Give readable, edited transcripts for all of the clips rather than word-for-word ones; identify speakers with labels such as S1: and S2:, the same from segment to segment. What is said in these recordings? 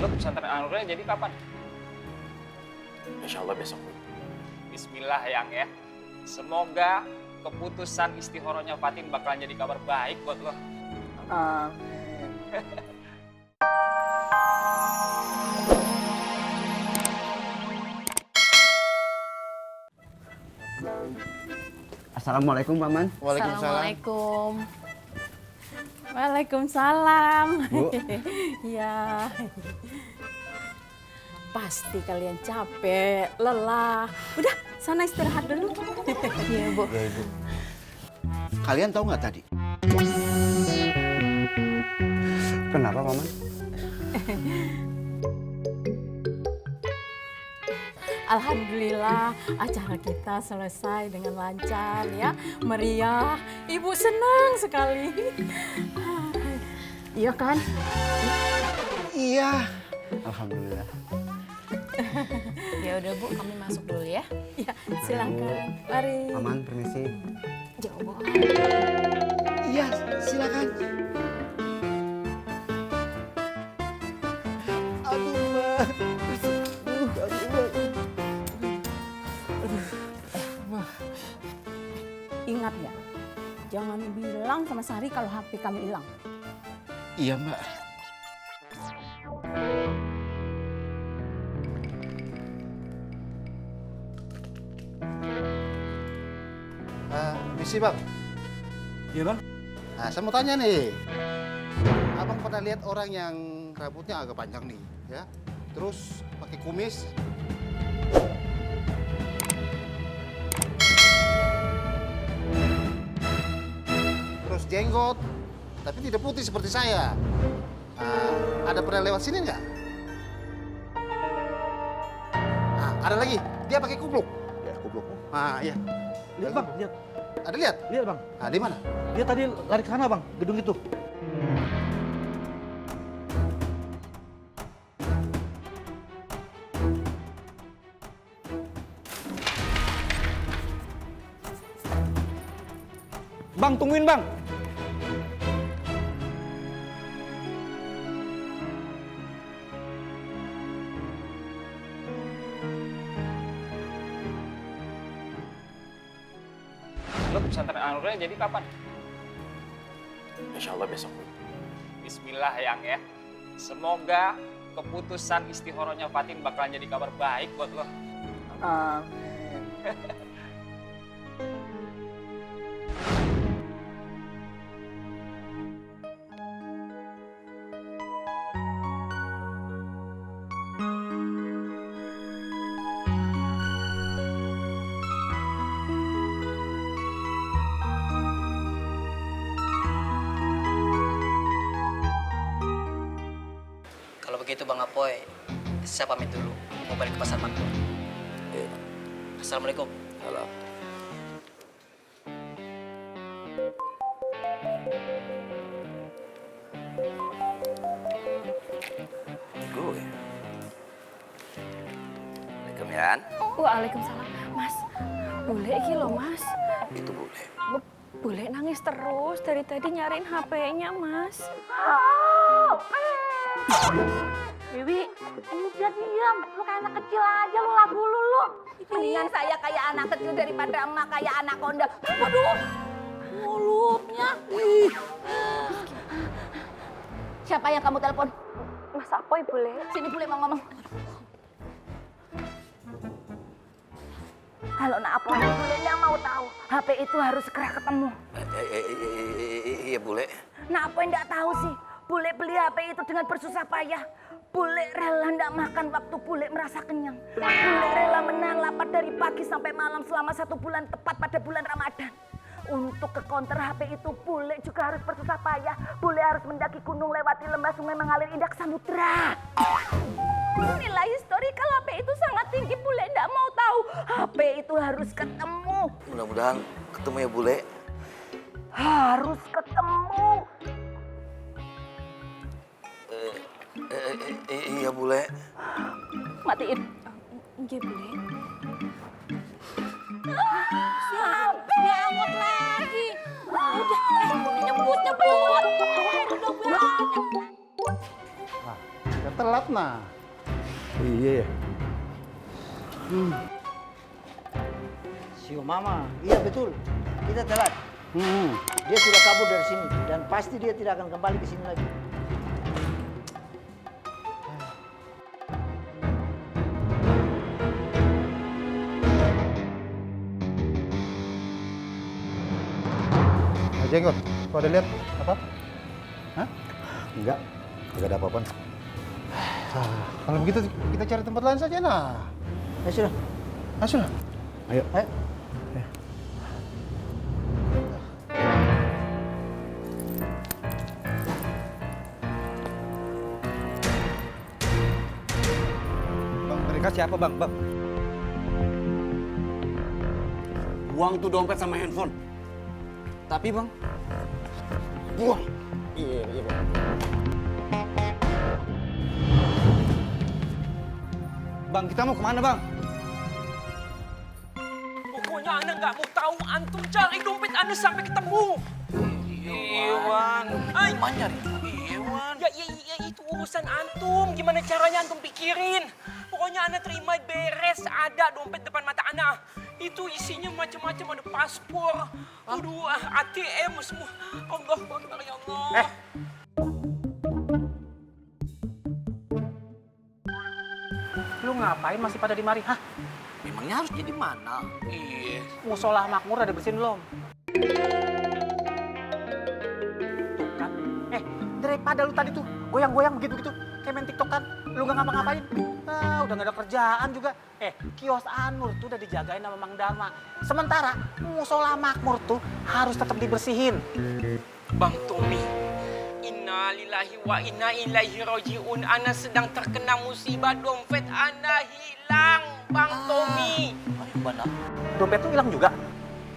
S1: Lo ke pesantren An-Nurnya jadi kapan?
S2: Insya Allah besok.
S1: Bismillah yang ya. Semoga keputusan istihoronya Fatin bakalan jadi kabar baik buat lo.
S3: Amin.
S4: Assalamualaikum Paman.
S5: Assalamualaikum. Waalaikumsalam.
S4: Bu.
S5: Ya. Pasti kalian capek, lelah. Udah, sana istirahat dulu. Iya, Bu.
S4: Ya Ibu. Kalian tahu nggak tadi? Kenapa Paman?
S5: Alhamdulillah acara kita selesai dengan lancar ya, meriah. Ibu senang sekali. Iya kan?
S4: Iya. Alhamdulillah.
S6: Ya udah Bu, kami masuk dulu ya.
S5: Ya, silakan. Mari.
S4: Paman permisi.
S5: Jauh.
S4: Iya, silakan. Aduh, Mbak.
S5: Ingat ya, jangan bilang sama Sari kalau HP kami hilang.
S4: Iya, Mbak.
S7: Misi bang.
S2: Iya bang.
S7: Nah, saya mau tanya nih. Abang pernah lihat orang yang rambutnya agak panjang nih, ya? Terus pakai kumis. Terus jenggot, tapi tidak putih seperti saya. Ada pernah lewat sini nggak? Nah, ada lagi. Dia pakai kupluk.
S2: Ya kupluk.
S7: Ah, iya.
S2: Lihat bang, lihat.
S7: Ada lihat?
S2: Lihat bang.
S7: Nah, di mana?
S2: Dia tadi lari ke sana bang, gedung itu. Bang, tungguin bang.
S1: Lo ke pesantren An-Nurnya jadi kapan?
S2: Insya Allah besok.
S1: Bismillah yang ya. Semoga keputusan istihoronya Fatin bakalan jadi kabar baik buat lo.
S3: Amin.
S8: Kalau begitu Bang Apoy, saya pamit dulu. Mau balik ke pasar Makmur. Assalamualaikum.
S2: Halo.
S8: Gue. Assalamualaikum ya.
S6: Waalaikumsalam. Mas, bule iki loh Mas.
S8: Itu boleh.
S6: Bule nangis terus dari tadi nyariin HP-nya Mas.
S9: Dewi, udah diam. Lu kayak anak kecil aja lu lagu lu. Mendingan saya kayak anak kecil daripada emak kayak anak kondang. Waduh, mulutnya. Siapa yang kamu telepon?
S6: Mas Apoy bule.
S9: Sini bule mau ngomong. Halo nak apa? Bule nggak mau tahu. HP itu harus segera ketemu.
S8: Iya boleh.
S9: Nah apa yang nggak tahu sih? Bule beli HP itu dengan bersusah payah. Bule rela nggak makan waktu bule merasa kenyang. Bule rela menahan lapar dari pagi sampai malam selama 1 bulan tepat pada bulan Ramadan. Untuk ke counter HP itu bule juga harus bersusah payah. Bule harus mendaki gunung lewati lembah sungai mengalir indah ke samudra. Nilai historikal HP itu sangat tinggi. Bule nggak mau tahu. HP itu harus ketemu.
S8: Mudah-mudahan ketemu ya bule.
S9: Harus ketemu.
S8: Iya bule.
S9: Matiin.
S6: Nggih bule.
S9: Sampai ngamuk lagi. Udah, nyebut. Udah banyak.
S7: Nah, telat nah.
S2: Iya ya.
S10: Sio Mama, iya betul. Kita telat. Dia sudah kabur dari sini dan pasti dia tidak akan kembali ke sini lagi.
S7: Jenggot, kau ada lihat apa? Hah?
S2: Enggak ada apa-apa.
S7: Kalau begitu kita cari tempat lain saja nah.
S10: Ya sudah.
S7: Ah, sudah.
S2: Ayo.
S10: Ayo.
S2: Bang, mereka siapa bang? Bang.
S4: Uang tuh dompet sama handphone. Tapi bang, buang. Iya bang.
S2: Bang, kita mau kemana bang?
S1: Pokoknya Ana nggak mau tahu. Antum cari dompet Ana sampai ketemu. Iwan.
S4: Gimana nyari? Iwan.
S1: Ya itu urusan antum. Gimana caranya antum pikirin? Pokoknya Ana terima beres. Ada dompet depan mata Ana. Itu isinya macam-macam, ada paspor, aduh, ATM semua. Allah Akbar ya Allah.
S11: Lu ngapain masih pada di mari? Hah?
S4: Memangnya harus jadi mana?
S11: Iya. Musola makmur ada bersihin belum? Tuh kan. Daripada lu tadi tuh goyang-goyang begitu-gitu, kayak main TikTok kan. Lu nggak ngapa-ngapain. Udah nggak ada kerjaan juga. Kios Anur tuh udah dijagain sama Mang Dharma. Sementara musola makmur tuh harus tetap dibersihin.
S1: Bang Tommy, innalillahi wa inna ilaihi rajiun. Ana sedang terkena musibah, dompet Ana hilang, Bang Tommy.
S11: Mana? Dompet tuh hilang juga?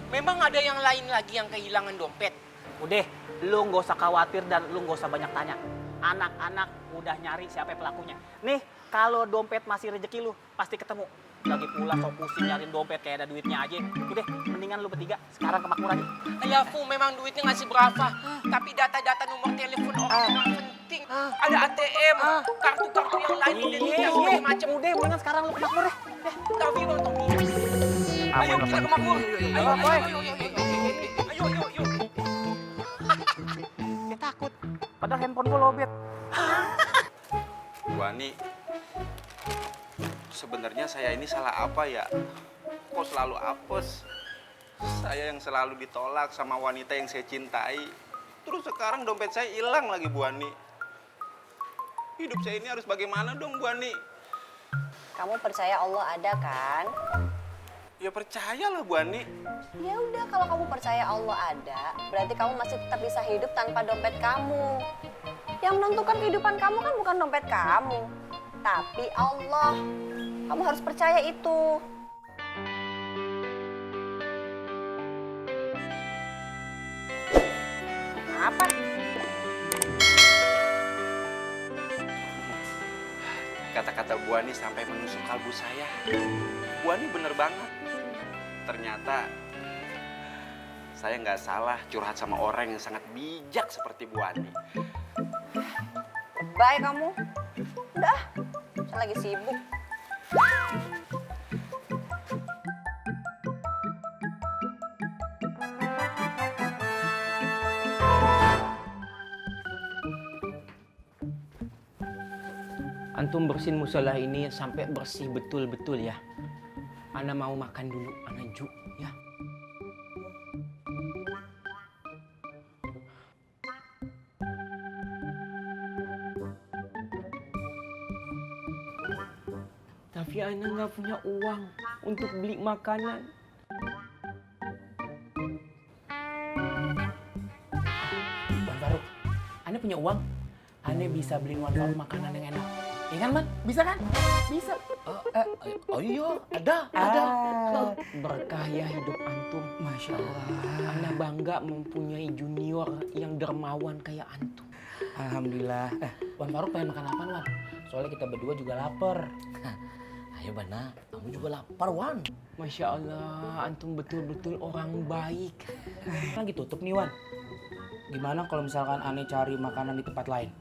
S1: Memang ada yang lain lagi yang kehilangan dompet?
S11: Udah, lu nggak usah khawatir dan lu nggak usah banyak tanya. Anak-anak udah nyari siapa pelakunya. Nih, kalau dompet masih rezeki lu, pasti ketemu. Lagi pula sok pusing nyariin dompet kayak ada duitnya aja. Udah, mendingan lu bertiga sekarang ke makmur aja.
S1: Ya, Fu, memang duitnya ngasih berapa. Tapi data-data nomor telepon orang penting. Ada ATM, kartu-kartu yang lain, identitas macam-macam.
S11: Udah, mendingan sekarang lu ke makmur deh.
S1: Tapi Bang Tommy. Ayo kita ke makmur. Ayo, boy. Ayo.
S11: Dia takut. Padahal handphone gua lobet.
S12: Bu Ani, sebenarnya saya ini salah apa ya? Kok selalu apes? Saya yang selalu ditolak sama wanita yang saya cintai. Terus sekarang dompet saya hilang lagi, Bu Ani. Hidup saya ini harus bagaimana dong, Bu Ani?
S13: Kamu percaya Allah ada kan?
S12: Ya percayalah, Bu Ani.
S13: Ya udah, kalau kamu percaya Allah ada, berarti kamu masih tetap bisa hidup tanpa dompet kamu. Yang menentukan kehidupan kamu kan bukan dompet kamu, tapi Allah. Kamu harus percaya itu. Apa?
S12: Kata-kata Bu Ani sampai menusuk kalbu saya. Bu Ani bener banget. Ternyata saya nggak salah curhat sama orang yang sangat bijak seperti Bu Ani.
S13: Bye kamu. Udah, saya lagi sibuk.
S14: Antum bersihin musola ini sampai bersih betul-betul ya. Ana mau makan dulu, Ana ju ya. Tapi Ana nggak punya uang untuk beli makanan. Wan Faruk, Ana punya uang. Ana bisa beliin Wan Faruk makanan yang enak. Iya kan, Man? Bisa kan? Bisa.
S4: Oh iya, ada.
S14: Berkah ya hidup antum. Masya Allah. Ana bangga mempunyai junior yang dermawan kayak antum.
S4: Alhamdulillah.
S14: Wan Faruk pengen makan apa, Wan? Soalnya kita berdua juga lapar.
S4: Ayo Bana, kamu juga lapar Wan.
S14: Masya Allah, antum betul-betul orang baik.
S11: Lagi tutup nih Wan. Gimana kalau misalkan Ane cari makanan di tempat lain?